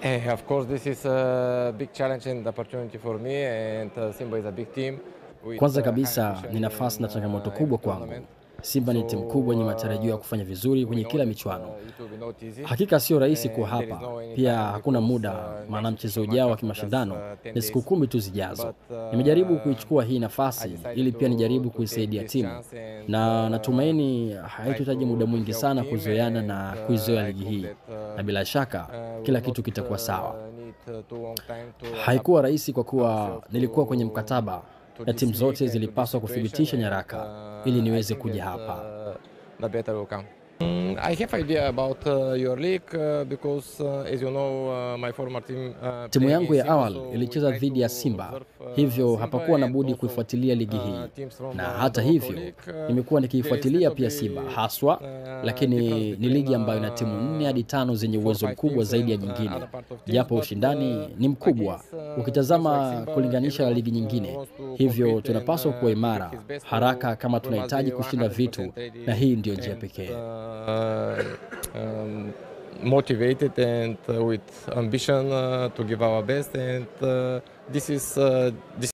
Of course, this is a big challenge and opportunity for me, and Simba is a big team with Kwanza high kabisa ambition ni nafasi in na changamoto every kubwa tournament. kwangu. Simba ni timu So kubwa yenye matarajio ya kufanya vizuri we kwenye know kila that michuano. it will be not easy, Hakika sio rahisi kuwa and there is hapa. no any Pia time hakuna because muda, maana next mchezo official match ujao wa after just kimashindano 10 ni siku days. 10 tu zijazo. But Nimejaribu kuichukua hii I nafasi decided ili pia nijaribu to take kuisaidia this timu, chance and na natumaini try haituhitaji muda to mwingi help sana team, kuzoeana and na kuizoea I ligi hope hii, that na bila shaka we kila will not kitu kitakuwa sawa. need too long time to adapt Haikuwa rahisi kwa kuwa ourselves nilikuwa kwenye mkataba to na this timu league zote and to this zilipaswa situation, kuthibitisha and nyaraka ili I niweze think kuja that hapa. the better will come. I have idea about your league because as you know my former team Timu play yangu against ya Simba, awali so we ilicheza try dhidi ya to Simba, observe hivyo Simba hapakuwa na and budi also kuifuatilia ligi hii. teams from Na the hata local hivyo league. nimekuwa There is nikiifuatilia little pia Simba bit haswa, lakini difference ni between ligi ambayo ina timu 4 hadi 5 zenye 4 uwezo 5 mkubwa teams zaidi ya and nyingine, other part of teams, japo but ushindani ni mkubwa against teams like ukitazama Simba, kulinganisha na everyone ligi nyingine. wants to Hivyo compete tunapaswa and kuwa to give imara his best, so haraka kama we must tunahitaji be kushinda vitu, 100% ready na hii ndio njia and pekee. motivated and with ambition to give our best, and this is